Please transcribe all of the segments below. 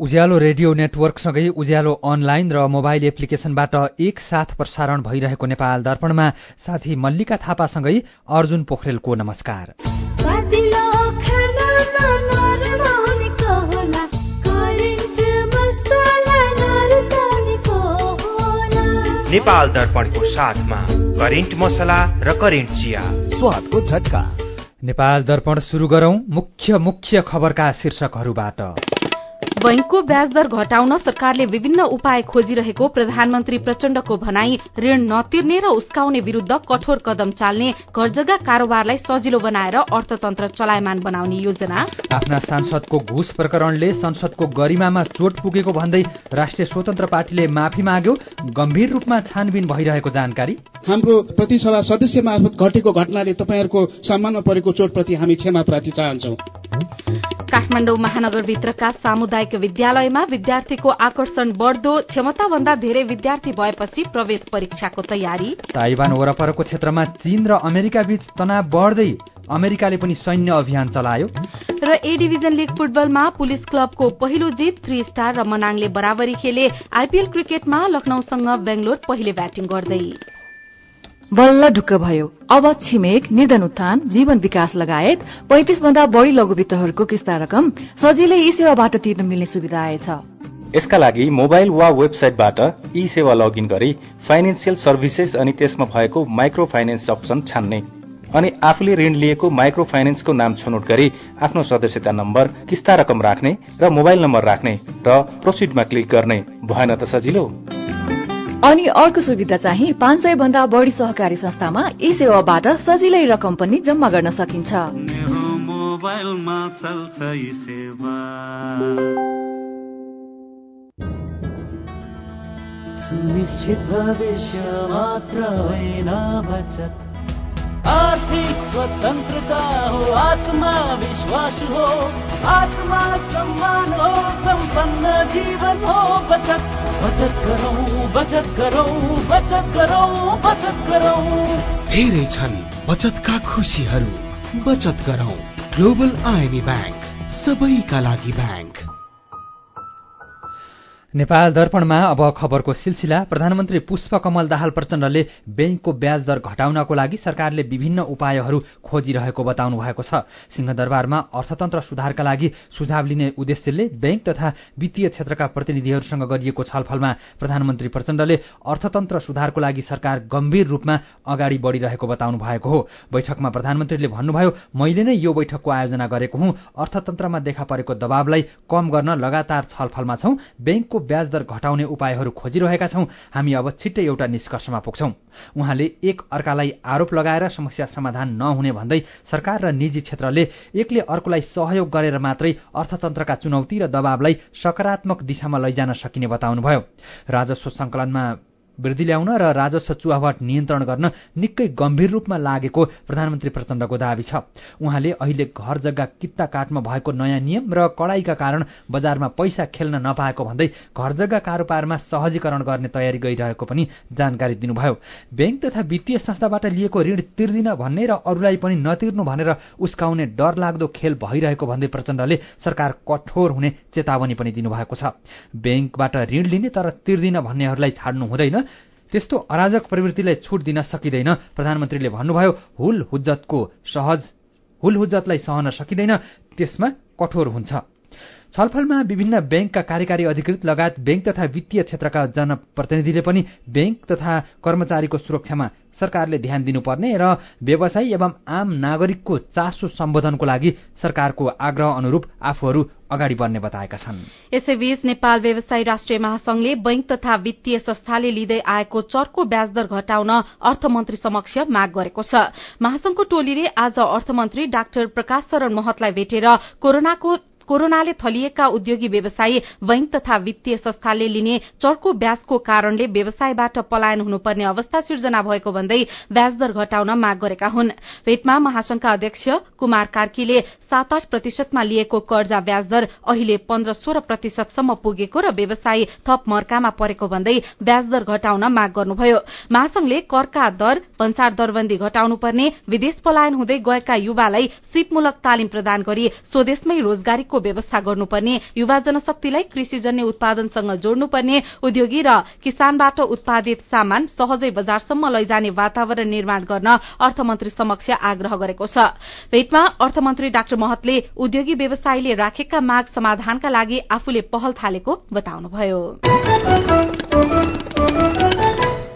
उज्यालो radio नेटवर्कसँगै उज्यालो online र mobile एप्लिकेशनबाट एकसाथ प्रसारण भइरहेको नेपाल दर्पणमा साथी मल्लिका थापासँगै अर्जुन पोखरेलको नमस्कार। नेपाल दर्पणको साथमा करेन्ट मसला र करेन्ट चिया, स्वादको झट्का। नेपाल दर्पण सुरु गरौं मुख्य खबरका शीर्षकहरूबाट। बैंकको ब्याज दर घटाउन सरकारले विभिन्न उपाय खोजिरहेको प्रधानमन्त्री प्रचण्डको भनाई। ऋण नतिर्ने र उस्काउने विरूद्ध कठोर कदम चाल्ने, घर जग्गा कारोबारलाई सजिलो बनाएर अर्थतन्त्र चलायमान बनाउने योजना। आफ्ना सांसदको घुस प्रकरणले संसदको गरिमामा चोट पुगेको भन्दै राष्ट्रिय स्वतन्त्र पार्टीले माफी माग्यो। गम्भीर रूपमा छानबिन भइरहेको जानकारी। हाम्रो प्रतिसभा सदस्य मार्फत घटेको घटनाले तपाईहरूको सम्मानमा परेको चोटप्रति हामी क्षमा प्रार्थी चाहन्छौं। काठमाडौँ महानगरभित्रका सामुदायिक विद्यालयमा विद्यार्थीको आकर्षण बढ्दो, क्षमताभन्दा धेरै विद्यार्थी भएपछि प्रवेश परीक्षाको तयारी। ताइवान वरपरको क्षेत्रमा चीन र अमेरिका बीच तनाव बढ्दै अमेरिकाले पनि सैन्य अभियान चलायो। र ए डिभिजन लीग फुटबलमा पुलिस क्लबको पहिलो जित, 3 स्टार र मनाङले बराबरी खेले। आइपीएल क्रिकेटमा लखनऊसँग बेंगलोर पहिले ब्याटिङ गर्दै। बल्ल ढुक्क भयो। अब छिमेक, निर्धन उत्थान, जीवन विकास लगायत 35 भन्दा बढ़ी लघुवित्तहरूको किस्ता रकम सजिलै ई सेवाबाट तिर्न मिल्ने सुविधा आएछ। यसका लागि मोबाइल वा वेबसाइटबाट ई सेवा लगइन गरी फाइनेन्सियल सर्भिसेस अनि त्यसमा भएको माइक्रो फाइनेन्स अप्सन छान्ने अनि आफूले ऋण लिएको माइक्रो फाइनेन्सको नाम छनौट गरी आफ्नो सदस्यता नम्बर, किस्ता रकम राख्ने र मोबाइल नम्बर राख्ने र प्रोसिडमा क्लिक गर्ने। भएन त सजिलो? अनि अर्को सुविधा चाहिँ 500 भन्दा बढ़ी सहकारी संस्थामा ई सेवाबाट सजिलै रकम पनि जम्मा गर्न सकिन्छ। मेरो मोबाइलमा चल्छ ई सेवा। सुनिश्चित भविष्य मात्र होइन बचत, आर्थिक स्वतन्त्रता हो, आत्मविश्वास हो, आत्मा सम्मान हो, सम्पन्न जीवन हो। बचत बचत गरौँ, बचत गरौँ, बचत गरौँ, बचत गरौँ। धेरै छन् बचतका खुशीहरू, बचत गरौँ। ग्लोबल आइएमई ब्याङ्क, सबैका लागि ब्याङ्क। नेपाल दर्पणमा अब खबरको सिलसिला। प्रधानमन्त्री पुष्पकमल दाहाल प्रचण्डले बैंकको ब्याज दर घटाउनको लागि सरकारले विभिन्न उपायहरू खोजिरहेको बताउनु भएको छ। सिंहदरबारमा अर्थतन्त्र सुधारका लागि सुझाव लिने उद्देश्यले बैंक तथा वित्तीय क्षेत्रका प्रतिनिधिहरूसँग गरिएको छलफलमा प्रधानमन्त्री प्रचण्डले अर्थतन्त्र सुधारको लागि सरकार गम्भीर रूपमा अगाडि बढ़िरहेको बताउनु भएको हो। बैठकमा प्रधानमन्त्रीले भन्नुभयो, मैले नै यो बैठकको आयोजना गरेको हुँ। अर्थतन्त्रमा देखा परेको दबावलाई कम गर्न लगातार छलफलमा छौं। बैंकको ब्याज दर घटाउने उपायहरू खोजिरहेका छौं। हामी अब छिट्टै एउटा निष्कर्षमा पुग्छौं। उहाँले एक अर्कालाई आरोप लगाएर समस्या समाधान नहुने भन्दै सरकार र निजी क्षेत्रले एकले अर्कोलाई सहयोग गरेर मात्रै अर्थतन्त्रका चुनौती र दबावलाई सकारात्मक दिशामा लैजान सकिने बताउनुभयो। राजस्व संकलनमा वृद्धि ल्याउन र राजस्व चुहावट नियन्त्रण गर्न निकै गम्भीर रूपमा लागेको प्रधानमन्त्री प्रचण्डको दावी छ। उहाँले अहिले घर जग्गा कित्ता काटमा भएको नयाँ नियम र कडाईका कारण बजारमा पैसा खेल्न नपाएको भन्दै घर जग्गा कारोबारमा सहजीकरण गर्ने तयारी गरिरहेको पनि जानकारी दिनुभयो। बैंक तथा वित्तीय संस्थाबाट लिएको ऋण तिर्दिन भन्ने र अरूलाई पनि नतिर्नु भनेर उस्काउने डरलाग्दो खेल भइरहेको भन्दै प्रचण्डले सरकार कठोर हुने चेतावनी पनि दिनुभएको छ। बैंकबाट ऋण लिने तर तिर्दिन भन्नेहरूलाई छाड्नु हुँदैन, त्यस्तो अराजक प्रवृत्तिलाई छुट दिन सकिँदैन। प्रधानमन्त्रीले भन्नुभयो, हुलहुज्जतलाई सहन सकिँदैन, त्यसमा कठोर हुन्छ। छलफलमा विभिन्न बैंकका कार्यकारी अधिकृत लगायत बैंक तथा वित्तीय क्षेत्रका जनप्रतिनिधिले पनि बैंक तथा कर्मचारीको सुरक्षामा सरकारले ध्यान दिनुपर्ने र व्यवसायी एवं आम नागरिकको चासो सम्बोधनको लागि सरकारको आग्रह अनुरूप आफूहरू अगाडि बढ्ने बताएका छन्। यसैबीच नेपाल व्यवसायी राष्ट्रिय महासंघले बैंक तथा वित्तीय संस्थाले लिँदै आएको चर्को ब्याज दर घटाउन अर्थमन्त्री समक्ष माग गरेको छ। महासंघको टोलीले आज अर्थमन्त्री डाक्टर प्रकाश शरण महतलाई भेटेर कोरोनाले थलिएका उद्योगी व्यवसायी बैंक तथा वित्तीय संस्थाले लिने चर्को ब्याजको कारणले व्यवसायबाट पलायन हुनुपर्ने अवस्था सिर्जना भएको भन्दै ब्याज दर घटाउन माग गरेका हुन्। भेटमा महासंघका अध्यक्ष कुमार कार्कीले 7-8% लिएको कर्जा ब्याज दर अहिले 15-16% पुगेको र व्यवसायी थप मर्कामा परेको भन्दै ब्याज दर घटाउन माग गर्नुभयो। महासंघले करका दर, भन्सार दरबन्दी घटाउनुपर्ने, विदेश पलायन हुँदै गएका युवालाई सिपमूलक तालिम प्रदान गरी स्वदेशमै रोजगारीको रोजगारको व्यवस्था गर्नुपर्ने, युवा जनशक्तिलाई कृषिजन्य उत्पादनसँग जोड्नुपर्ने, उद्योगी र किसानबाट उत्पादित सामान सहजै बजारसम्म लैजाने वातावरण निर्माण गर्न अर्थमन्त्री समक्ष आग्रह गरेको छ। भेटमा अर्थमन्त्री डाक्टर महतले उद्योगी व्यवसायीले राखेका माग समाधानका लागि आफूले पहल थालेको बताउनुभयो।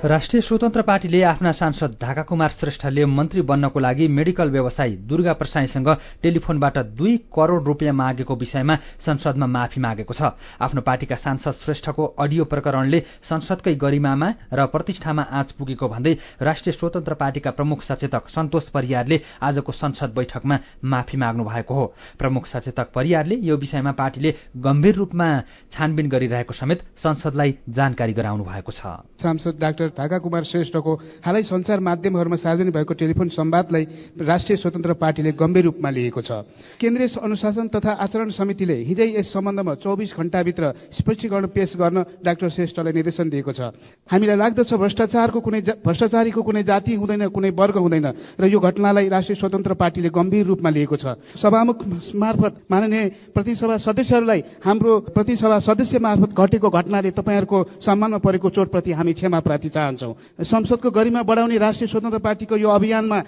राष्ट्रिय स्वतन्त्र पार्टीले आफ्ना सांसद ढाकाकुमार श्रेष्ठले मन्त्री बन्नको लागि मेडिकल व्यवसायी दुर्गा प्रसाईसँग टेलिफोनबाट 2 करोड़ रुपियाँ मागेको विषयमा संसदमा माफी मागेको छ। आफ्नो पार्टीका सांसद श्रेष्ठको अडियो प्रकरणले संसदकै गरिमामा र प्रतिष्ठामा आँच पुगेको भन्दै राष्ट्रिय स्वतन्त्र पार्टीका प्रमुख सचेतक सन्तोष परियारले आजको संसद बैठकमा माफी माग्नु भएको हो। प्रमुख सचेतक परियारले यो विषयमा पार्टीले गम्भीर रूपमा छानबिन गरिरहेको समेत संसदलाई जानकारी गराउनु भएको छ। सांसद डाक्टर ढाकाकुमार श्रेष्ठको हालै सञ्चार माध्यमहरूमा सार्वजनिक भएको टेलिफोन संवादलाई राष्ट्रिय स्वतन्त्र पार्टीले गम्भीर रूपमा लिएको छ। केन्द्रीय अनुशासन तथा आचरण समितिले हिजै यस सम्बन्धमा 24 घण्टाभित्र स्पष्टीकरण पेश गर्न डाक्टर श्रेष्ठलाई निर्देशन दिएको छ। हामीलाई लाग्दछ भ्रष्टाचारीको कुनै जाति हुँदैन, कुनै वर्ग हुँदैन र यो घटनालाई राष्ट्रिय स्वतन्त्र पार्टीले गम्भीर रूपमा लिएको छ। सभामुख मार्फत माननीय प्रतिसभा सदस्यहरूलाई हाम्रो प्रतिसभा सदस्य मार्फत घटेको घटनाले तपाईँहरूको सम्मानमा परेको चोटप्रति हामी क्षमा प्रार्थी चाहन्छौँ। संसदको गरिमा बढाउने राष्ट्रिय स्वतन्त्र पार्टीको यो अभियानमा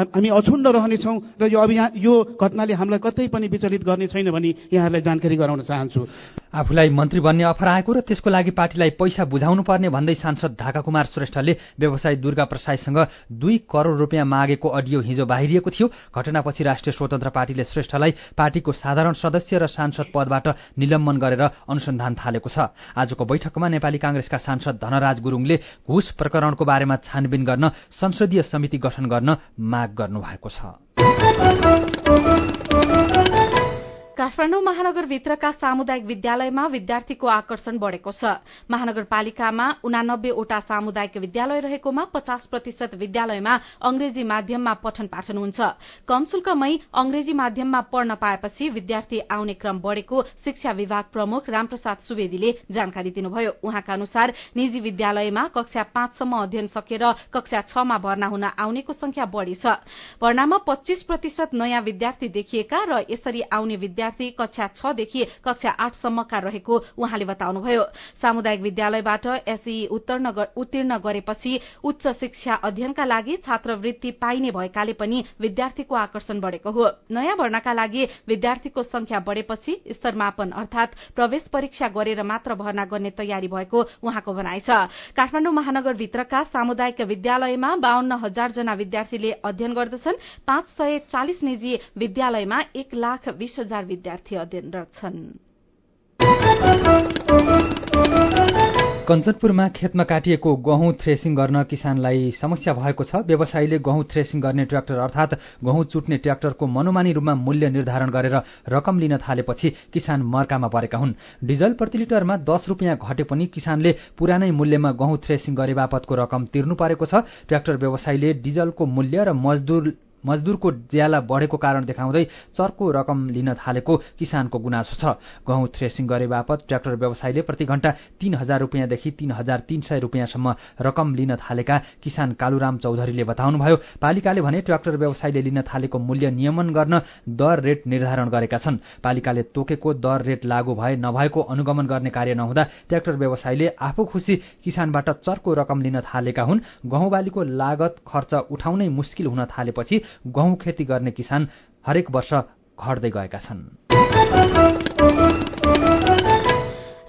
हामी अछुण्ड रहनेछौँ र यो घटनाले हामीलाई कतै पनि विचलित गर्ने छैन भनी यहाँहरूलाई जानकारी गराउन चाहन्छु। आफूलाई मन्त्री बन्ने अफर आएको र त्यसको लागि पार्टीलाई पैसा बुझाउनु पर्ने भन्दै सांसद ढाकाकुमार श्रेष्ठले व्यवसायी दुर्गा प्रसाईसँग 2 करोड़ रुपियाँ मागेको अडियो हिजो बाहिरिएको थियो। घटनापछि राष्ट्रिय स्वतन्त्र पार्टीले श्रेष्ठलाई पार्टीको साधारण सदस्य र सांसद पदबाट निलम्बन गरेर अनुसन्धान थालेको छ। आजको बैठकमा नेपाली कांग्रेसका सांसद धनराज गुरुङले घुस प्रकरणको बारेमा छानबिन गर्न संसदीय समिति गठन गर्न माग गर्नुभएको छ। काठमाडौँ महानगरभित्रका सामुदायिक विद्यालयमा विद्यार्थीको आकर्षण बढ़ेको छ। महानगरपालिकामा 89 वटा सामुदायिक विद्यालय रहेकोमा 50% विद्यालयमा अंग्रेजी माध्यममा पठन पाठन हुन्छ। कम शुल्कमै अंग्रेजी माध्यममा पढ्न पाएपछि विद्यार्थी आउने क्रम बढ़ेको शिक्षा विभाग प्रमुख रामप्रसाद सुवेदीले जानकारी दिनुभयो। उहाँका अनुसार निजी विद्यालयमा कक्षा 5 सम्म अध्ययन सकेर कक्षा 6 मा भर्ना हुन आउनेको संख्या बढ़ी छ। भर्नामा 25% नयाँ विद्यार्थी देखिएका र यसरी आउने विद्यार्थी कक्षा 6 देखि कक्षा 8 सम्मका रहेको उहाँले बताउनुभयो। सामुदायिक विद्यालयबाट एसई उत्तीर्ण गरेपछि उच्च शिक्षा अध्ययनका लागि छात्रवृत्ति पाइने भएकाले पनि विद्यार्थीको आकर्षण बढ़ेको हो। नयाँ भर्नाका लागि विद्यार्थीको संख्या बढ़ेपछि स्तरमापन अर्थात प्रवेश परीक्षा गरेर मात्र भर्ना गर्ने तयारी भएको उहाँको भनाइ छ। काठमाडौँ महानगरभित्रका सामुदायिक विद्यालयमा 52,000 जना विद्यार्थीले अध्ययन गर्दछन्। 540 निजी विद्यालयमा 1,20,000 विद्यार्थी अध्ययनरत छन्। कञ्चनपुरमा खेतमा काटिएको गहुँ थ्रेसिङ गर्न किसानलाई समस्या भएको छ। व्यवसायीले गहुँ थ्रेसिङ गर्ने ट्र्याक्टर अर्थात गहुँ चुट्ने ट्र्याक्टरको मनोमानी रूपमा मूल्य निर्धारण गरेर रकम लिन थालेपछि किसान मर्कामा परेका हुन्। डिजल प्रति लिटरमा 10 रुपियाँ घटे पनि किसानले पुरानै मूल्यमा गहुँ थ्रेसिङ गरे बापतको रकम तिर्नु परेको छ। ट्र्याक्टर व्यवसायीले डिजलको मूल्य र मजदुरको ज्याला बढ़ेको कारण देखाउँदै चर्को रकम लिन थालेको किसानको गुनासो छ। गहुँ थ्रेसिङ गरे बापत ट्र्याक्टर व्यवसायीले प्रति घण्टा 3,000 रुपियाँदेखि 3,300 रुपियाँसम्म रकम लिन थालेका किसान कालुराम चौधरीले बताउनुभयो। पालिकाले भने ट्र्याक्टर व्यवसायीले लिन थालेको मूल्य नियमन गर्न दर रेट निर्धारण गरेका छन्। पालिकाले तोकेको दर रेट लागू भए नभएको अनुगमन गर्ने कार्य नहुँदा ट्र्याक्टर व्यवसायीले आफू खुसी किसानबाट चर्को रकम लिन थालेका हुन्। गहुँ बालीको लागत खर्च उठाउनै मुस्किल हुन थालेपछि गहुँ खेती गर्ने किसान हरेक वर्ष घट्दै गएका छन्।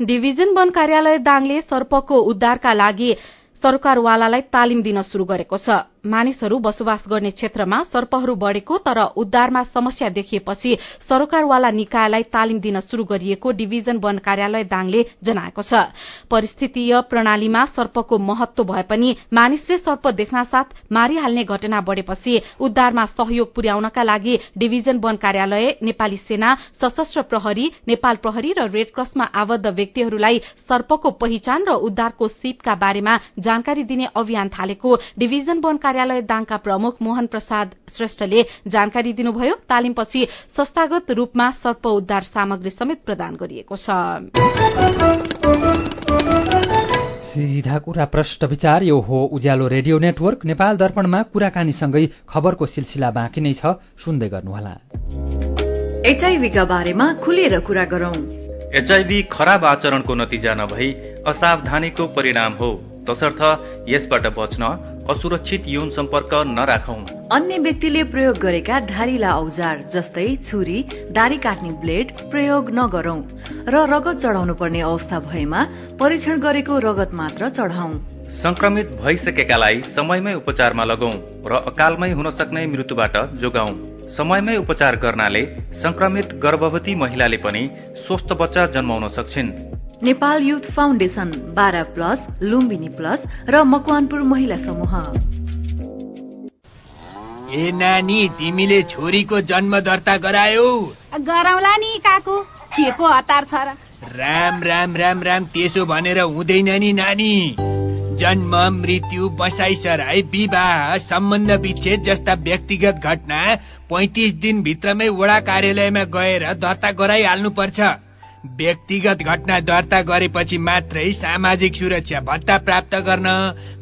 डिभिजन वन कार्यालय दाङले सर्पको उद्धारका लागि सरकारवालालाई तालिम दिन शुरू गरेको छ। मानिसहरू बसोबास गर्ने क्षेत्रमा सर्पहरू बढ़ेको तर उद्धारमा समस्या देखिएपछि सरकारवाला निकायलाई तालिम दिन शुरू गरिएको डिभिजन वन कार्यालय दाङले जनाएको छ। परिस्थितिय प्रणालीमा सर्पको महत्व भए पनि मानिसले सर्प देख्नासाथ मारिहाल्ने घटना बढ़ेपछि उद्धारमा सहयोग पुर्याउनका लागि डिभिजन वन कार्यालय, नेपाली सेना, सशस्त्र प्रहरी, नेपाल प्रहरी र रेड क्रसमा आबद्ध व्यक्तिहरूलाई सर्पको पहिचान र उद्धारको सिपका बारेमा जानकारी दिने अभियान थालेको डिभिजन वन कार्यालय दाङका प्रमुख मोहन प्रसाद श्रेष्ठले जानकारी दिनुभयो। तालिमपछि संस्थागत रूपमा सर्प उद्धार सामग्री समेत प्रदान गरिएको छ। सीधा कुरा प्रश्न विचार यो हो उज्यालो रेडियो नेटवर्क। नेपाल दर्पणमा कुराकानीसँगै खबरको सिलसिला बाँकी नै छ, सुन्दै गर्नुहोला। एचआईभीका बारेमा खुलेर कुरा गरौं। एचआईभी खराब आचरणको नतिजा नभई असावधानीको परिणाम हो, तसर्थ यसबाट बच्न असुरक्षित यौन सम्पर्क नराखौं। अन्य व्यक्तिले प्रयोग गरेका धारिला औजार जस्तै छुरी, दारी काट्ने ब्लेड प्रयोग नगरौं र रगत चढाउनु पर्ने अवस्था भएमा परीक्षण गरेको रगत मात्र चढाउँ। संक्रमित भइसकेकालाई समयमै उपचारमा लगाउँ र अकालमै हुन सक्ने मृत्युबाट जोगाउँ। समयमै उपचार गर्नाले संक्रमित गर्भवती महिलाले पनि स्वस्थ बच्चा जन्माउन सक्छिन्। Nepal youth foundation 12+, Lumbini plus र मकवानपुर महिला समूह। ए नानी, तिमीले छोरीको जन्म दर्ता गरायौ? गराउला नि काकु, के को हतार छ र? राम राम राम राम, त्यसो भनेर हुँदैन नि नानी। जन्म, मृत्यु, बसाइसराई, विवाह, सम्बन्ध विच्छेद जस्ता व्यक्तिगत घटना 35 दिनभित्रमै वडा कार्यालयमा गएर दर्ता गराइहाल्नु पर्छ। व्यक्तिगत घटना दर्ता गरेपछि मात्रै सामाजिक सुरक्षा भत्ता प्राप्त गर्न,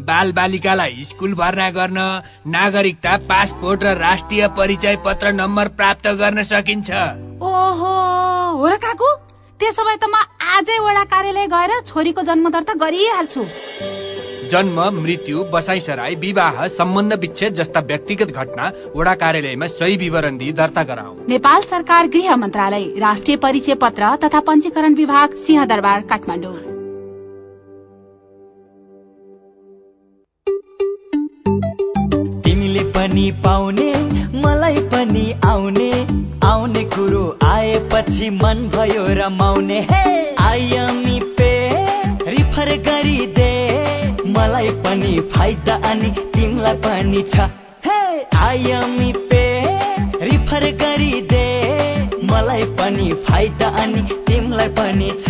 बाल बालिकालाई स्कुल भर्ना गर्न, नागरिकता, पासपोर्ट र राष्ट्रिय परिचय पत्र नम्बर प्राप्त गर्न सकिन्छ। ओहो, हो र काकु? त्यसो भए त म आजै वडा कार्यालय गएर छोरीको जन्म दर्ता गरिहाल्छु। जन्म, मृत्यु, बसाइसराई, विवाह, सम्बन्ध विच्छेद जस्ता व्यक्तिगत घटना वडा कार्यालयमा सही विवरण दिई दर्ता गराऊ। नेपाल सरकार गृह मन्त्रालय, राष्ट्रिय परिचय पत्र तथा पञ्जीकरण विभाग, सिंहदरबार, काठमाडौँ। तिमीले पनि पाउने, मलाई पनि आउने, आउने कुरो आएपछि मन भयो रमाउने। हे आयामी पे रिफर गरिदे, मलाई पनि फाइदा अनि तिमीलाई पनि छ। हे आयामी पे रिफर गरिदे, मलाई पनि फाइदा अनि तिमीलाई पनि छ।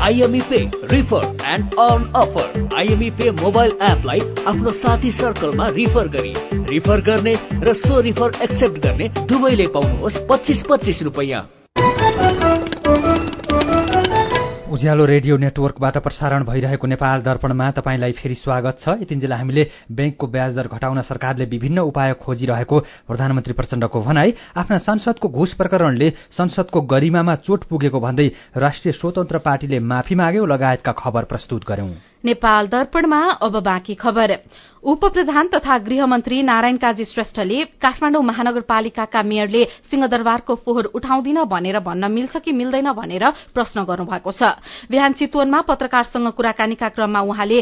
IME pay refer and earn offer. IME pay mobile एपलाई आफ्नो साथी सर्कलमा रिफर गरी रिफर गर्ने र सो रिफर एक्सेप्ट गर्ने दुवैले पाउनुहोस् 25-25 रुपैयाँ। उज्यालो रेडियो नेटवर्कबाट प्रसारण भइरहेको नेपाल दर्पणमा तपाईंलाई फेरि स्वागत छ। यतिन्जेल हामीले बैंकको ब्याज दर घटाउन सरकारले विभिन्न उपाय खोजिरहेको प्रधानमन्त्री प्रचण्डको भनाई, आफ्ना संसदको घुस प्रकरणले संसदको गरिमामा चोट पुगेको भन्दै राष्ट्रिय स्वतन्त्र पार्टीले माफी माग्यो लगायतका खबर प्रस्तुत गर्यौं। नेपाल दर्पणमा अब बाँकी खबर। उपप्रधान तथा गृहमन्त्री नारायण काजी श्रेष्ठले काठमाडौँ महानगरपालिकाका मेयरले सिंहदरबारको फोहोर उठाउँदिन भनेर भन्न मिल्छ कि मिल्दैन भनेर प्रश्न गर्नुभएको छ। बिहान चितवनमा पत्रकारसँग कुराकानीका क्रममा उहाँले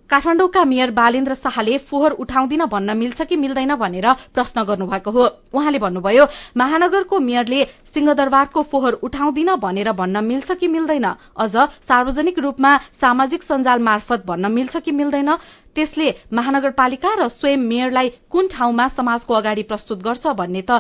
काठमाडौँका मेयर बालेन्द्र शाहले फोहोर उठाउँदिन भन्न मिल्छ कि मिल्दैन भनेर प्रश्न गर्नुभएको हो। उहाँले भन्नुभयो, महानगरको मेयरले सिंहदरबारको फोहोर उठाउँदिन भनेर भन्न मिल्छ कि मिल्दैन, अझ सार्वजनिक रूपमा सामाजिक सञ्जाल मार्फत भन्न मिल्छ कि मिल्दैन, त्यसले महानगरपालिका र स्वयं मेयरलाई कुन ठाउँमा समाजको अगाडि प्रस्तुत गर्छ भन्ने त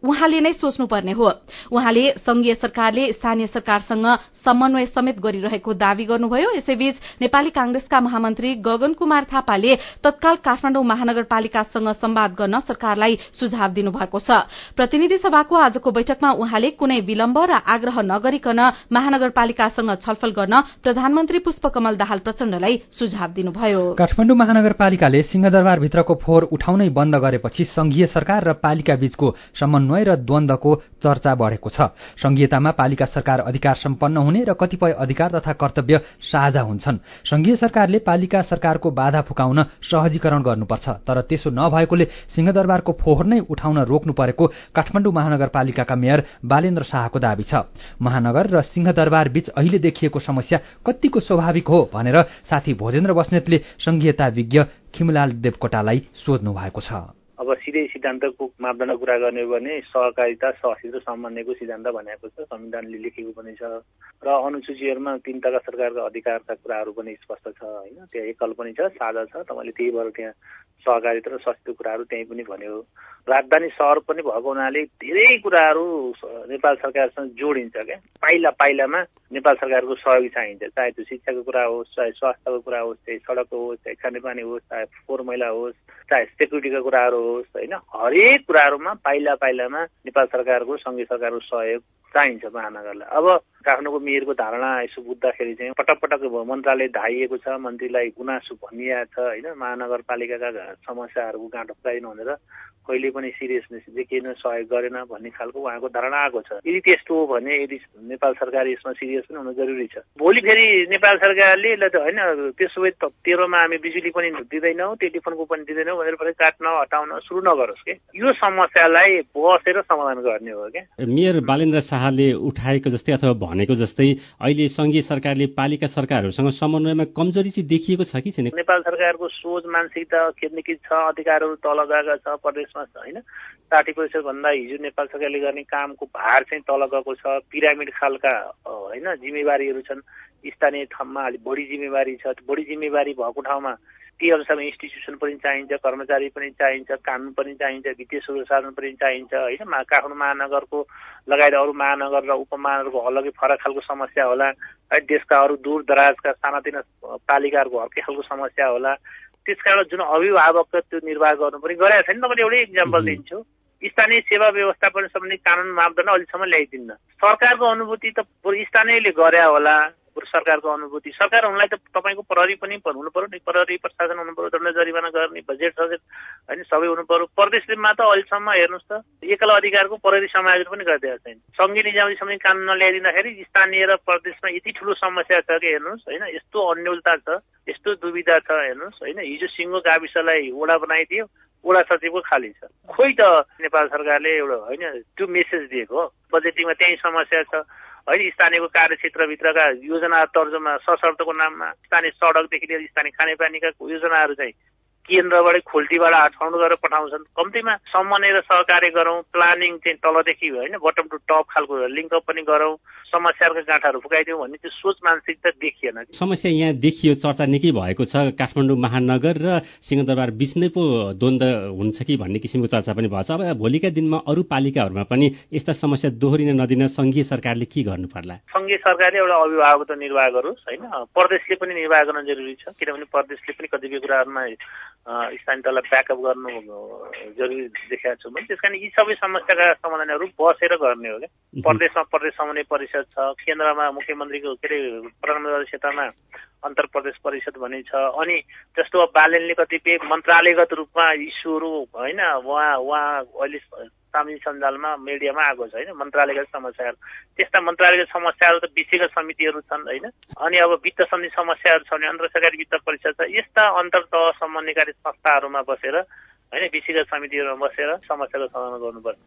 उहाँले नै सोच्नुपर्ने हो। उहाँले संघीय सरकारले स्थानीय सरकारसँग समन्वय समेत गरिरहेको दावी गर्नुभयो। यसैबीच नेपाली कांग्रेसका महामन्त्री गगन कुमार थापाले तत्काल काठमाडौँ महानगरपालिकासँग संवाद गर्न सरकारलाई सुझाव दिनुभएको छ। प्रतिनिधि सभाको आजको बैठकमा उहाँले कुनै विलम्ब र आग्रह नगरिकन महानगरपालिकासँग छलफल गर्न प्रधानमन्त्री पुष्पकमल दाहाल प्रचण्डलाई सुझाव दिनुभयो। काठमाडौँ महानगरपालिकाले सिंहदरबारभित्रको फोहोर उठाउनै बन्द गरेपछि संघीय सरकार र पालिका बीचको समन्वय र द्वन्द्वको चर्चा बढ़ेको छ। संघीयतामा पालिका सरकार अधिकार सम्पन्न हुने र कतिपय अधिकार तथा कर्तव्य साझा हुन्छन्। संघीय सरकारले पालिका सरकारको बाधा फुकाउन सहजीकरण गर्नुपर्छ, तर त्यसो नभएकोले सिंहदरबारको फोहोर नै उठाउन रोक्नु परेको काठमाडौँ महानगरपालिकाका मेयर बालेन्द्र शाहको दावी छ। महानगर र सिंहदरबार बीच अहिले देखिएको समस्या कतिको स्वाभाविक हो भनेर साथी भोजेन्द्र बस्नेतले संघीयता विज्ञ खिमलाल देवकोटालाई सोध्नु भएको छ। अब सिधै सिद्धान्तको मापदण्ड कुरा गर्ने हो भने सहकारिता, सहअस्तित्व समन्वयको सिद्धान्त भनेको छ, संविधानले लेखेको पनि छ र अनुसूचीहरूमा 3 तहका सरकारका अधिकारका कुराहरू पनि स्पष्ट छ हैन। त्यहाँ एकल पनि छ, साझा छ। तपाईले त्यही भएर त्यहाँ सहकारिता र सहअस्तित्व कुराहरू त्यही पनि भन्यो। राजधानी सहर पनि भएको हुनाले धेरै कुराहरू नेपाल सरकारसँग जोडिन्छ क्या। पाइला पाइलामा नेपाल सरकारको सहयोग चाहिन्छ, चाहे त्यो शिक्षाको कुरा होस्, चाहे स्वास्थ्यको कुरा होस्, चाहे सडकको होस्, चाहे खानेपानी होस्, चाहे फोहोर मैला होस्, चाहे सेक्युरिटीका कुराहरू होस् हैन। हरेक कुराहरूमा पाइला पाइलामा नेपाल सरकारको, संघीय सरकारको सहयोग चाहिन्छ महानगरलाई। अब काठमाडौँको मेयरको धारणा यसो बुझ्दाखेरि चाहिँ पटक पटक मन्त्रालय धाइएको छ, मन्त्रीलाई गुनासो भनिएको छ होइन, महानगरपालिकाका समस्याहरूको गाँठो फुकाइदिनु भनेर कहिले पनि सिरियसनेस देखिएन, सहयोग गरेन भन्ने खालको उहाँको धारणा आएको छ। यदि त्यस्तो हो भने यदि नेपाल सरकार यसमा सिरियस पनि हुन जरुरी छ। भोलि फेरि नेपाल सरकारले होइन त्यसो भए 13मा हामी बिजुली पनि दिँदैनौँ, टेलिफोनको पनि दिँदैनौँ भनेर फेरि काट्न हटाउन सुरु नगरोस् के। यो समस्यालाई बसेर समाधान गर्ने हो क्या। मेयर बालेन्द्र शाहले उठाएको जस्तै अथवा भनेको जस्तै अहिले संघीय सरकारले पालिका सरकारहरूसँग समन्वयमा कमजोरी चाहिँ देखिएको छ कि छैन? नेपाल सरकारको सोच मानसिकता केन्द्रीकृत छ, अधिकारहरू तल गएका छ प्रदेशमा होइन। 60% भन्दा हिजो नेपाल सरकारले गर्ने कामको भार चाहिँ तल गएको छ। पिरामिड खालका होइन जिम्मेवारीहरू छन्, स्थानीय ठाउँमा अलिक बढी जिम्मेवारी छ। बढी जिम्मेवारी भएको ठाउँमा ती अनुसार इन्स्टिट्युसन पनि चाहिन्छ, कर्मचारी पनि चाहिन्छ, कानुन पनि चाहिन्छ, वित्तीय सुशासन पनि चाहिन्छ होइन। काठमाडौँ महानगरको लगायत अरू महानगर र उपमहानगरको अलग्गै फरक खालको समस्या होला है। देशका अरू दूर दराजका सानातिना पालिकाहरूको अर्कै खालको समस्या होला। त्यसकारण जुन अभिभावकको त्यो निर्वाह गर्नु पनि गरेका छैन। तपाईँले एउटै इक्जाम्पल दिन्छु, स्थानीय सेवा व्यवस्थापन सम्बन्धी कानुन मापदण्ड अहिलेसम्म ल्याइदिन्न। सरकारको अनुभूति त स्थानीयले गरे होला, सरकारको अनुभूति। सरकार हुनलाई त तपाईँको प्रहरी पनि हुनु पर्यो नि, प्रहरी प्रशासन हुनु पर्यो, दण्ड जरिवाना गर्ने बजेट सजेट होइन सबै हुनु पर्यो। प्रदेशमा त अहिलेसम्म हेर्नुहोस् त एकल अधिकारको प्रहरी समायोजन पनि गरिदिएको छैन। सङ्घीय निजामती सम्बन्धी कानुन नल्याइदिँदाखेरि स्थानीय र प्रदेशमा यति ठुलो समस्या छ कि हेर्नुहोस् होइन, यस्तो अन्योलता छ, यस्तो दुविधा छ हेर्नुहोस् होइन। हिजो सिङ्गो गाविसलाई वडा बनाइदियो, वडा सचिवको खाली छ। खोइ त नेपाल सरकारले एउटा होइन त्यो मेसेज दिएको हो। बजेटिङमा त्यही समस्या छ होइन। स्थानीयको कार्यक्षेत्रभित्रका योजना तर्जुमा सशर्तको नाममा स्थानीय सडकदेखि लिएर स्थानीय खानेपानीका योजनाहरू चाहिँ केन्द्रबाटै खोल्टीबाट छाउन गरेर पठाउँछन्। कम्तीमा समन्वय र सहकार्य गरौँ, प्लानिङ चाहिँ तलदेखि होइन बटम टु टप खालको लिङ्कअप पनि गरौँ, समस्याहरूको गाँठाहरू फुकाइदिउँ भन्ने त्यो सोच मानसिकता देखिएन। समस्या यहाँ देखियो, चर्चा निकै भएको छ। काठमाडौँ महानगर र सिंहदरबार बीच नै पो द्वन्द्व हुन्छ कि भन्ने किसिमको चर्चा पनि भएको छ। अब भोलिका दिनमा अरू पालिकाहरूमा पनि यस्ता समस्या दोहोरिन नदिन सङ्घीय सरकारले के गर्नु पर्ला? सङ्घीय सरकारले एउटा अभिभावकत्व निर्वाह गरोस् होइन। प्रदेशले पनि निर्वाह गर्न जरुरी छ, किनभने प्रदेशले पनि कतिपय कुराहरूमा स्थानीय तललाई ब्याकअप गर्नु जरुरी देखाएको छु मैले। त्यस कारण यी सबै समस्याका समाधानहरू बसेर गर्ने हो क्या। प्रदेशमा प्रदेश समन्वय परिषद छ, केन्द्रमा मुख्यमन्त्रीको प्रधानमन्त्री क्षेत्रमा अन्तर प्रदेश परिषद भन्ने छ। अनि जस्तो अब बालेनले कतिपय मन्त्रालयगत रूपमा इस्युहरू होइन उहाँ अहिले सामाजिक सञ्जालमा मिडियामा आएको छ होइन, मन्त्रालयगत समस्याहरू। त्यस्ता मन्त्रालयगत समस्याहरू त विषयगत समितिहरू छन् होइन। अनि अब वित्त सम्बन्धी समस्याहरू छ भने अन्तर सरकारी वित्त परिषद छ। यस्ता अन्तर तह समन्वयकारी संस्थाहरूमा बसेर होइन विषयगत समितिहरूमा बसेर समस्याको समाधान गर्नुपर्छ।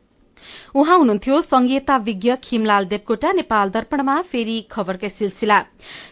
उहाँ हुनुहुन्थ्यो संघीयता विज्ञ खिमलाल देवकोटा। नेपाल दर्पणमा फेरि खबरकै सिलसिला।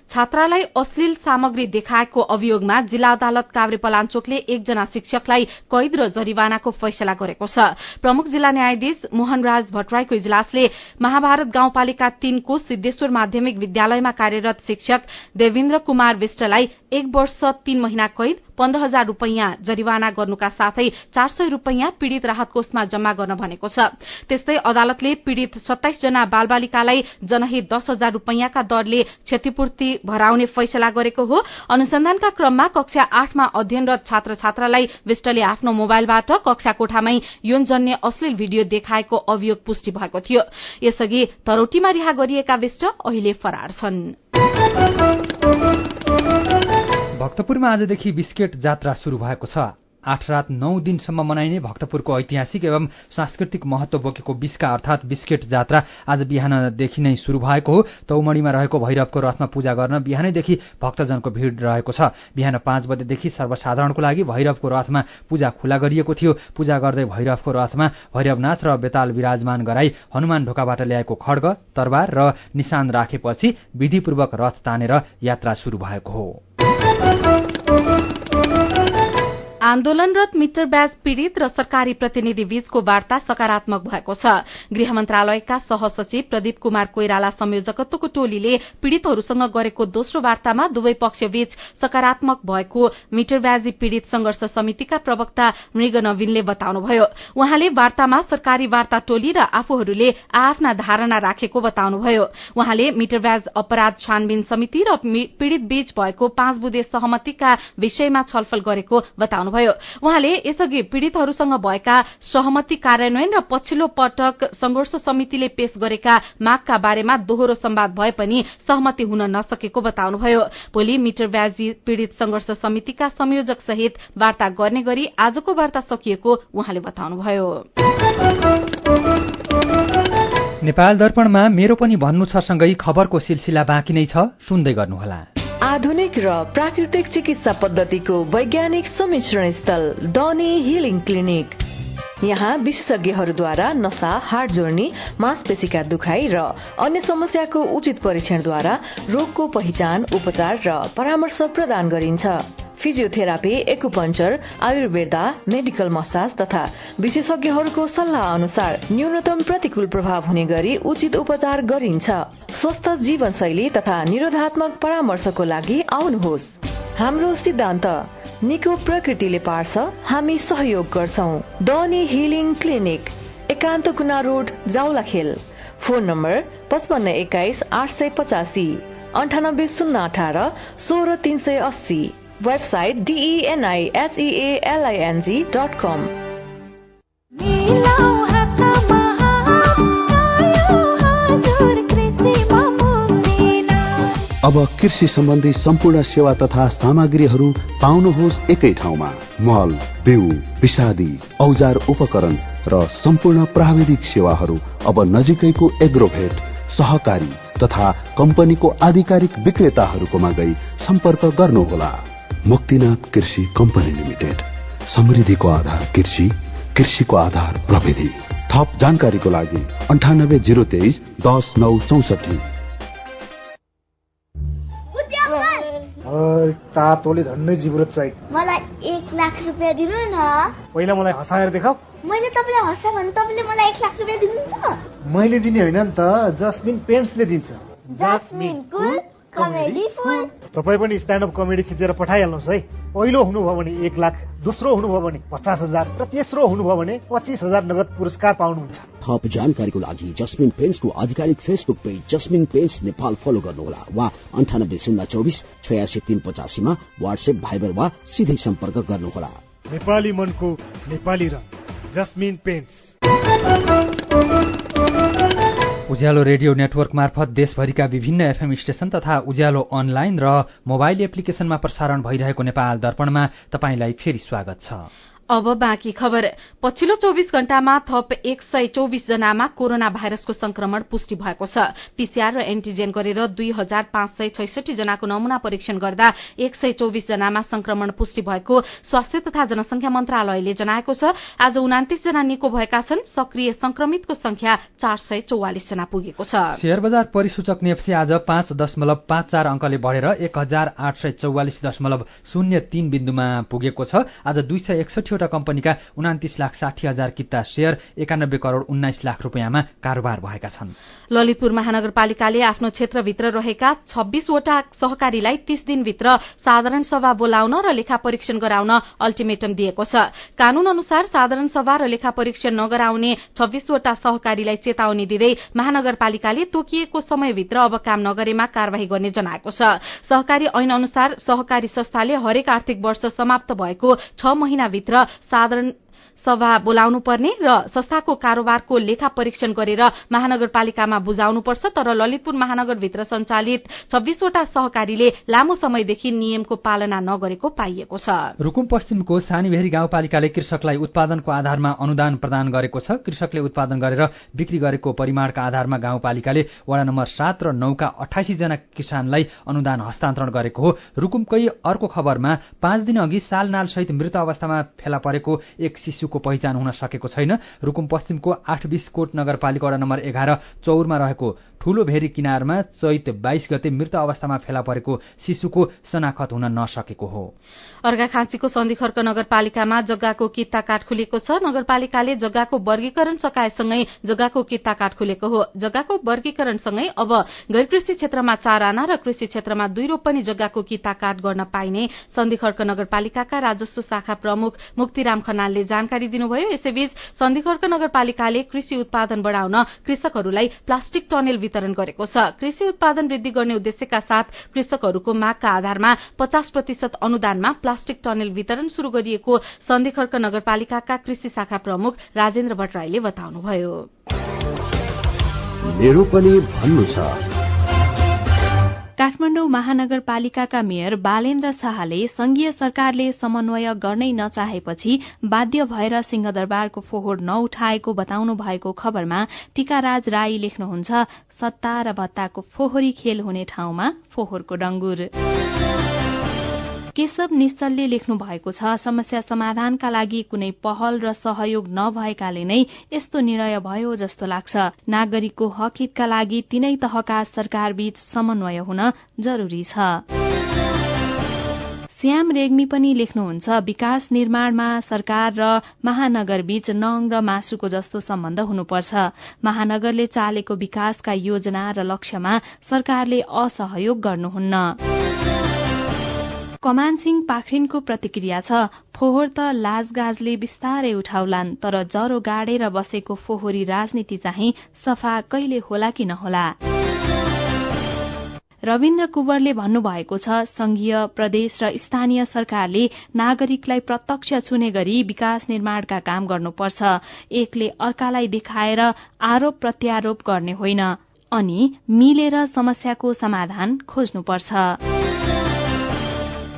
छात्रालाई अश्लील सामग्री देखाएको अभियोगमा जिल्ला अदालत काभ्रेपलाञ्चोकले एकजना शिक्षकलाई कैद र जरिवानाको फैसला गरेको छ। प्रमुख जिल्ला न्यायाधीश मोहनराज भट्टराईको इजलासले महाभारत गाउँपालिका 3 को सिद्धेश्वर माध्यमिक विद्यालयमा कार्यरत शिक्षक देवेन्द्र कुमार विष्टलाई 1 वर्ष 3 महिना कैद, 15,000 रूपैयाँ जरिवाना गर्नुका साथै 400 रूपैयाँ पीड़ित राहत कोषमा जम्मा गर्न भनेको छ। त्यस्तै अदालतले पीड़ित 27 जना बालबालिकालाई जनहित 10,000 रूपैयाँका दरले क्षतिपूर्ति भराउने फैसला गरेको हो। अनुसन्धानका क्रममा कक्षा 8 मा अध्ययनरत छात्र छात्रालाई विष्टले आफ्नो मोबाइलबाट कक्षा कोठामै यौनजन्य अश्लील भिडियो देखाएको अभियोग पुष्टि भएको थियो। यसअघि तरौटीमा रिहा गरिएका विष्ट अहिले फरार छन्। भक्तपुरमा आजदेखि बिस्केट जात्रा शुरू भएको छ। 8 रात 9 दिनसम्म मनाइने भक्तपुरको ऐतिहासिक एवं सांस्कृतिक महत्व बोकेको बिस्का अर्थात बिस्केट जात्रा आज बिहानदेखि नै शुरू भएको हो। तौमणीमा रहेको भैरवको रथमा पूजा गर्न बिहानैदेखि भक्तजनको भीड़ रहेको छ। बिहान 5 बजेदेखि सर्वसाधारणको लागि भैरवको रथमा पूजा खुला गरिएको थियो। पूजा गर्दै भैरवको रथमा भैरवनाथ र बेताल विराजमान गराई हनुमान ढोकाबाट ल्याएको खड्ग, तरबार र निशान राखेपछि विधिपूर्वक रथ तानेर यात्रा शुरू भएको हो। आन्दोलनरत मिटर ब्याज पीड़ित र सरकारी प्रतिनिधि बीचको वार्ता सकारात्मक भएको छ। गृह मन्त्रालयका सहसचिव प्रदीप कुमार कोइराला संयोजकत्वको टोलीले पीड़ितहरूसँग गरेको दोस्रो वार्तामा दुवै पक्षबीच सकारात्मक भएको मिटर ब्याजी पीड़ित संघर्ष समितिका प्रवक्ता मृग नवीनले बताउनुभयो। उहाँले वार्तामा सरकारी वार्ता टोली र आफूहरूले आफ्ना धारणा राखेको बताउनुभयो। उहाँले मिटर ब्याज अपराध छानबिन समिति र पीड़ित बीच भएको 5 बुँदे सहमतिका विषयमा छलफल गरेको बताउनुभयो। बताउनुभयो। उहाँले यसअघि पीड़ितहरूसँग भएका सहमति कार्यान्वयन र पछिल्लो पटक संघर्ष समितिले पेश गरेका मागका बारेमा दोहोरो संवाद भए पनि सहमति हुन नसकेको बताउनुभयो। भोलि मिटर ब्याजी पीड़ित संघर्ष समितिका संयोजक सहित वार्ता गर्ने गरी आजको वार्ता सकिएको उहाँले बताउनुभयो। नेपाल दर्पणमा मेरो पनि भन्नु छ सँगै खबरको सिलसिला बाँकी नै छ, सुन्दै गर्नुहोला। आधुनिक र प्राकृतिक चिकित्सा पद्धतिको वैज्ञानिक सम्मिश्रण स्थल डनी हिलिङ क्लिनिक। यहाँ विशेषज्ञहरूद्वारा नसा, हाड जोड्नी, मांसपेशीका दुखाइ र अन्य समस्याको उचित परीक्षणद्वारा रोगको पहिचान, उपचार र परामर्श प्रदान गरिन्छ। Physiotherapy, acupuncture, Ayurveda, medical massage तथा विशेषज्ञहरूको सल्लाह अनुसार न्यूनतम प्रतिकूल प्रभाव हुने गरी उचित उपचार गरिन्छ। स्वस्थ जीवनशैली तथा निरोधात्मक परामर्शको लागि आउनुहोस्। हाम्रो सिद्धान्त निको प्रकृतिले पार्छ, हामी सहयोग गर्छौं। डनी हिलिङ क्लिनिक, एकान्त कुना road, Jawalakhel. Phone number 5521 885, 98 018 16 380। Website denihealing.com। अब कृषि सम्बन्धी सम्पूर्ण सेवा तथा सामग्रीहरू पाउनुहोस् एकै ठाउँमा। मल, बिउ, विषादी, औजार उपकरण र सम्पूर्ण प्राविधिक सेवाहरू अब नजिकैको एग्रोभेट, सहकारी तथा कम्पनीको आधिकारिक विक्रेताहरूकोमा गई सम्पर्क गर्नुहोला। मुक्तिनाथ कृषि कम्पनी लिमिटेड, समृद्धिको आधार कृषि, कृषिको आधार प्रविधि। थप जानकारीको लागि 98 023 10 964। तातोले झन्डै जिब्रो चाहिँ। मलाई 1 लाख रुपैयाँ दिनु न। पहिला मलाई हँसाएर देखाऊ। मैले तपाईलाई हँसा भने तपाईले मलाई 1 लाख रुपैयाँ दिनुहुन्छ? मैले दिने होइन नि त, जस्मिन पेन्ट्सले दिन्छ। जस्मिन कुल कमेडी फुल। तपाई पनि स्ट्यान्ड अप कमेडी खिचेर पठाइहाल्नुहोस् है। पहिलो हुनुभयो भने 1 लाख, दोस्रो हुनुभयो भने 50,000 र तेस्रो हुनुभयो भने 25,000 नगद पुरस्कार पाउनुहुन्छ। थप जानकारीको लागि जस्मिन पेन्ट्सको आधिकारिक फेसबुक पेज जस्मिन पेन्ट्स नेपाल फलो गर्नुहोला वा 98 024 86 385 मा व्हाट्सएप, भाइबर वा सिधै सम्पर्क गर्नुहोला। नेपाली मनको नेपाली रङ, जस्मिन पेन्ट्स। उज्यालो रेडियो नेटवर्क मार्फत देशभरिका विभिन्न एफएम स्टेशन तथा उज्यालो अनलाइन र मोबाइल एप्लिकेशनमा प्रसारण भइरहेको नेपाल दर्पणमा तपाईंलाई फेरि स्वागत छ। अब बाँकी खबर। पछिल्लो 24 घण्टामा थप 124 जनामा कोरोना भाइरसको संक्रमण पुष्टि भएको छ। पीसीआर र एन्टिजेन गरेर 2566 जनाको नमूना परीक्षण गर्दा 124 जनामा संक्रमण पुष्टि भएको स्वास्थ्य तथा जनसंख्या मन्त्रालयले जनाएको छ। आज 29 जना निको भएका छन्। सक्रिय संक्रमितको संख्या 444 जना पुगेको छ। शेयर बजार परिसूचक नेप्सी आज 5.54 अंकले बढेर 1844.03 बिन्दुमा पुगेको छ। आज 261 वटा कम्पनीका 29,60,000 किता शेयर 91 करोड़ 19 लाख रुपियाँमा कारोबार भएका छन्। ललितपुर महानगरपालिकाले आफ्नो क्षेत्रभित्र रहेका 26 वटा सहकारीलाई 30 दिनभित्र साधारण सभा बोलाउन र लेखा परीक्षण गराउन अल्टिमेटम दिएको छ। कानून अनुसार साधारण सभा र लेखा परीक्षण नगराउने 26 वटा सहकारीलाई चेतावनी दिँदै महानगरपालिकाले तोकिएको समयभित्र अब काम नगरेमा कार्यवाही गर्ने जनाएको छ। सहकारी ऐन अनुसार सहकारी संस्थाले हरेक आर्थिक वर्ष समाप्त भएको 6 महिनाभित्र साधारण सभा बोलाउनु पर्ने र संस्थाको कारोबारको लेखा परीक्षण गरेर महानगरपालिकामा बुझाउनुपर्छ। तर ललितपुर महानगरभित्र सञ्चालित 26 वटा सहकारीले लामो समयदेखि नियमको पालना नगरेको पाइएको छ। रुकुम पश्चिमको सानीभेरी गाउँपालिकाले कृषकलाई उत्पादनको आधारमा अनुदान प्रदान गरेको छ। कृषकले उत्पादन गरेर बिक्री गरेको परिमाणका आधारमा गाउँपालिकाले वडा नम्बर 7 र 9 का 28 जना किसानलाई अनुदान हस्तान्तरण गरेको हो। रुकुमकै अर्को खबरमा 5 दिन अघि सालनाल सहित मृत अवस्थामा फेला परेको एक शिशुको पहिचान हुन सकेको छैन। रुकुम पश्चिमको 820 कोट नगरपालिका वडा नम्बर 11 चौरमा रहेको ठूलो भेरी किनारमा चैत 22 गते मृत अवस्थामा फेला परेको शिशुको शनाखत हुन नसकेको हो। अर्घाखाँचीको सन्धिखर्क नगरपालिकामा जग्गाको किता काट खुलेको छ। नगरपालिकाले जग्गाको वर्गीकरण सकाएसँगै जग्गाको किता काट खुलेको हो। जग्गाको वर्गीकरणसँगै अब गैर कृषि क्षेत्रमा 4 आना र कृषि क्षेत्रमा 2 रोप पनि जग्गाको किता काट गर्न पाइने सन्धिखर्क नगरपालिकाका राजस्व शाखा प्रमुख मुक्तिराम खनालले जानकारी दिनुभयो। यसैबीच सन्धिखर्क नगरपालिकाले कृषि उत्पादन बढाउन कृषकहरूलाई प्लास्टिक टनेल वितरण गरेको छ। कृषि उत्पादन वृद्धि गर्ने उद्देश्यका साथ कृषकहरूको मागका आधारमा 50% अनुदानमा प्लास्टिक टनेल वितरण शुरू गरिएको सन्धिखर्क नगरपालिकाका कृषि शाखा प्रमुख राजेन्द्र भट्टराईले बताउनुभयो। मेरो पनि भन्नु छ। काठमाडौँ महानगरपालिकाका मेयर बालेन्द्र शाहले संघीय सरकारले समन्वय गर्नै नचाहेपछि बाध्य भएर सिंहदरबारको फोहोर नउठाएको बताउनु भएको खबरमा टीकाराज राई लेख्नुहुन्छ, सत्ता र भत्ताको फोहोरी खेल हुने ठाउँमा फोहोरको डंगुर। केशव निश्चलले लेख्नु भएको छ, समस्या समाधानका लागि कुनै पहल र सहयोग नभएकाले नै यस्तो निर्णय भयो जस्तो लाग्छ। नागरिकको हक हितका लागि तीनै तहका सरकारबीच समन्वय हुन जरुरी छ। श्याम रेग्मी पनि लेख्नुहुन्छ, विकास निर्माणमा सरकार र महानगरबीच नङ र मासुको जस्तो सम्बन्ध हुनुपर्छ। महानगरले चालेको विकासका योजना र लक्ष्यमा सरकारले असहयोग गर्नुहुन्न। कमान सिंह पाखरिनको प्रतिक्रिया छ, फोहोर त लाजगाजले बिस्तारै उठाउलान्, तर जरो गाडेर बसेको फोहोरी राजनीति चाहिँ सफा कहिले होला कि नहोला। रविन्द्र कुवरले भन्नुभएको छ, संघीय प्रदेश र स्थानीय सरकारले नागरिकलाई प्रत्यक्ष छुने गरी विकास निर्माणका काम गर्नुपर्छ। एकले अर्कालाई देखाएर आरोप प्रत्यारोप गर्ने होइन, अनि मिलेर समस्याको समाधान खोज्नुपर्छ।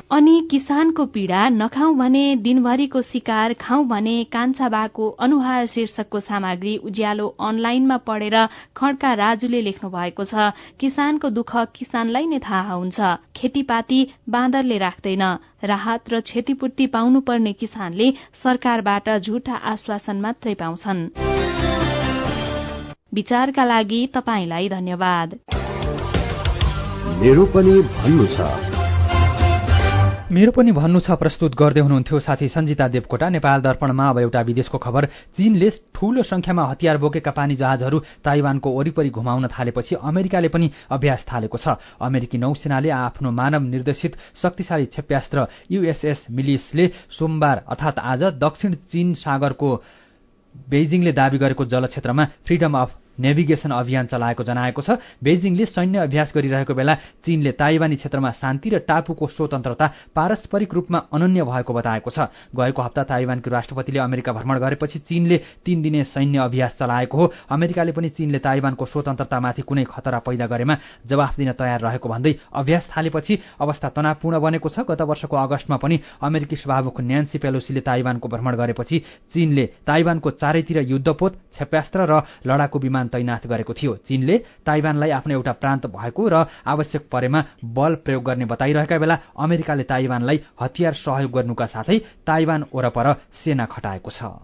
अनि किसानको पीड़ा नखाऊ भने दिनभरिको शिकार, खाऊ भने कान्छा बाको अनुहार शीर्षकको सामग्री उज्यालो अनलाइनमा पढेर खड्का राजुले लेख्नु भएको छ, किसानको दुःख किसानलाई नै थाहा हुन्छ। खेतीपाती बाँदरले राख्दैन। राहत र क्षतिपूर्ति पाउनुपर्ने किसानले सरकारबाट झुटा आश्वासन मात्रै पाउँछन्। विचारका लागि तपाईलाई धन्यवाद। मेरो पनि भन्नु छ। मेरो पनि भन्नु छ प्रस्तुत गर्दै हुनुहुन्थ्यो साथी सञ्जिता देवकोटा। नेपाल दर्पणमा अब एउटा विदेशको खबर। चीनले ठूलो संख्यामा हतियार बोकेका पानी जहाजहरू ताइवानको वरिपरि घुमाउन थालेपछि अमेरिकाले पनि अभ्यास थालेको छ। अमेरिकी नौसेनाले आफ्नो मानव निर्देशित शक्तिशाली क्षेप्यास्त्र USS मिलिसले सोमबार अर्थात् आज दक्षिण चीन सागरको बेइजिङले दावी गरेको जलक्षेत्रमा फ्रीडम अफ नेभिगेशन अभियान चलाएको जनाएको छ। बेइजिङले सैन्य अभ्यास गरिरहेको बेला चीनले ताइवानी क्षेत्रमा शान्ति र टापुको स्वतन्त्रता पारस्परिक रूपमा अनन्य भएको बताएको छ। गएको हप्ता ताइवानकी राष्ट्रपतिले अमेरिका भ्रमण गरेपछि चीनले 3 दिने सैन्य अभ्यास चलाएको हो। अमेरिकाले पनि चीनले ताइवानको स्वतन्त्रतामाथि कुनै खतरा पैदा गरेमा जवाफ दिन तयार रहेको भन्दै अभ्यास थालेपछि अवस्था तनावपूर्ण बनेको छ। गत वर्षको अगस्तमा पनि अमेरिकी सभामुख न्यान्सी पेलोसीले ताइवानको भ्रमण गरेपछि चीनले ताइवानको चारैतिर युद्धपोत, क्षेप्यास्त्र र लडाकु विमान तैनाथ गरेको थियो। चीनले ताइवानलाई आफ्नो एउटा प्रान्त भएको र आवश्यक परेमा बल प्रयोग गर्ने बताइरहेका बेला अमेरिकाले ताइवानलाई हतियार सहयोग गर्नुका साथै ताइवान वरपर सेना खटाएको छ।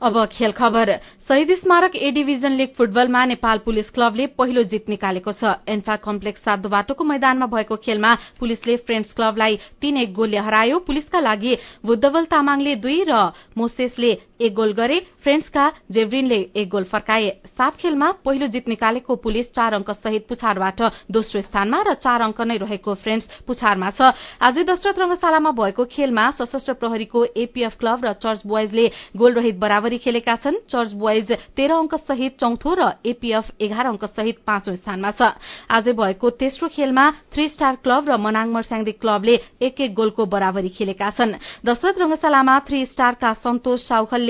अब खेल खबर। शहीद स्मारक ए डिभिजन लीग फुटबलमा नेपाल पुलिस क्लबले पहिलो जित निकालेको छ। एन्फा कम्प्लेक्स सातो बाटोको मैदानमा भएको खेलमा पुलिसले फ्रेन्ड्स क्लबलाई 3-1 गोलले हरायो। पुलिसका लागि बुद्धबल तामाङले 2 र मोसेसले 1 गोल गरे। फ्रेन्ड्सका जेभरिनले 1 गोल फर्काए। 7 खेलमा पहिलो जित निकालेको पुलिस 4 अंक सहित पुछारबाट दोस्रो स्थानमा र 4 अंक नै रहेको फ्रेन्ड्स पुछारमा छ। आज दशरथ रंगशालामा भएको खेलमा सशस्त्र प्रहरीको एपीएफ क्लब र चर्च बोयजले गोल रहित बराबरी खेलेका छन्। चर्च बोयज 13 अंक सहित चौथो र एपीएफ 11 अंक सहित पाँचौं स्थानमा छ। आज भएको तेस्रो खेलमा 3 स्टार क्लब र मनाङ मर्स्याङदी क्लबले 1-1 गोलको बराबरी खेलेका छन्। दशरथ रंगशालामा 3 स्टारका सन्तोष साउखलले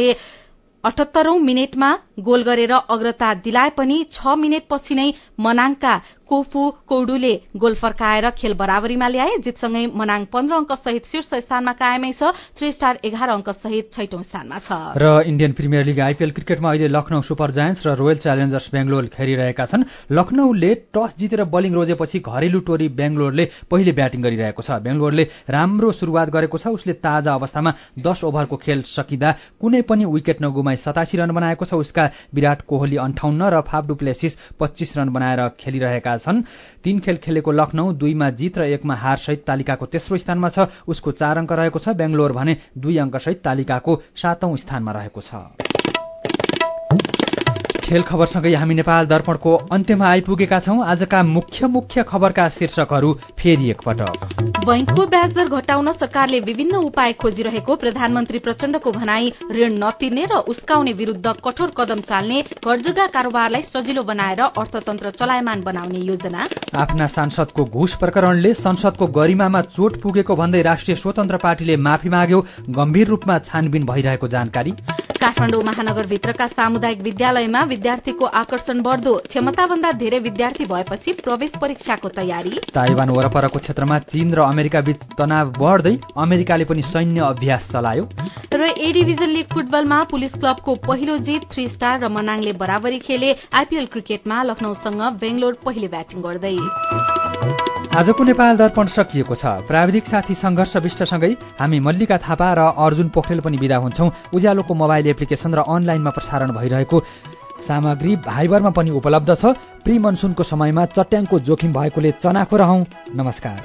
78औं मिनेटमा गोल गरेर अग्रता दिलाए पनि 6 मिनेटपछि नै मनाङका कोफु कौडुले गोल फर्काएर खेल बराबरीमा ल्याए। जितसँगै मनाङ 15 अंक सहित शीर्ष स्थानमा कायमै छ। 3 स्टार 11 अंक सहित 6औं स्थानमा छ। र इन्डियन प्रिमियर लीग आईपीएल क्रिकेटमा अहिले लखनऊ सुपर जायन्ट्स र रोयल च्यालेन्जर्स बेंगलोर खेलिरहेका छन्। लखनऊले टस जितेर बलिङ रोजेपछि घरेलु टोली बेंगलोरले पहिले ब्याटिङ गरिरहेको छ। बेंगलोरले राम्रो सुरुवात गरेको छ। उसले ताजा अवस्थामा 10 ओभरको खेल सकिँदा कुनै पनि विकेट नगुमाई 87 रन बनाएको छ। उसका विराट कोहली 58 र फाफ डु प्लेसिस 25 रन बनाएर खेलिरहेका छन्। 3 खेल खेलेको लखनऊ 2 मा जित र 1 मा हार सहित तालिकाको तेस्रो स्थानमा छ। उसको 4 अंक रहेको छ। बेंगलोर भने 2 अंक सहित तालिकाको 7औं स्थानमा रहेको छ। खेल खबरसँगै हामी नेपाल दर्पणको अन्त्यमा आइपुगेका छौं। आजका मुख्य खबरका शीर्षकहरू फेरि एकपटक। बैंकको ब्याज दर घटाउन सरकारले विभिन्न उपाय खोजिरहेको प्रधानमन्त्री प्रचण्डको भनाई। ऋण नतिर्ने र उस्काउने विरूद्ध कठोर कदम चाल्ने, घरजग्गा कारोबारलाई सजिलो बनाएर अर्थतन्त्र चलायमान बनाउने योजना। आफ्ना सांसदको घुस प्रकरणले संसदको गरिमामा चोट पुगेको भन्दै राष्ट्रिय स्वतन्त्र पार्टीले माफी माग्यो, गम्भीर रूपमा छानबिन भइरहेको जानकारी। काठमाडौँ महानगरभित्रका सामुदायिक विद्यालयमा विद्यार्थीको आकर्षण बढ्दो, क्षमताभन्दा धेरै विद्यार्थी भएपछि प्रवेश परीक्षाको तयारी। ताइवान वरपरको क्षेत्रमा चीन र अमेरिका बीच तनाव बढ्दै अमेरिकाले पनि सैन्य अभ्यास चलायो। र ए डिभिजन लीग फुटबलमा पुलिस क्लबको पहिलो जित, 3 स्टार र मनाङले बराबरी खेले। आईपीएल क्रिकेटमा लखनऊसँग बेंगलोर पहिले ब्याटिङ गर्दै। आजको नेपाल दर्पण सकिएको छ। प्राविधिक साथी संघर्ष विष्टसँगै हामी मल्लिका थापा र अर्जुन पोखरेल पनि बिदा हुन्छौं। उज्यालोको मोबाइल एप्लिकेशन र अनलाइनमा प्रसारण भइरहेको सामग्री भाइबरमा पनि उपलब्ध छ। प्री मनसुनको समयमा चट्याङको जोखिम भएकोले चनाखो रहौं। नमस्कार।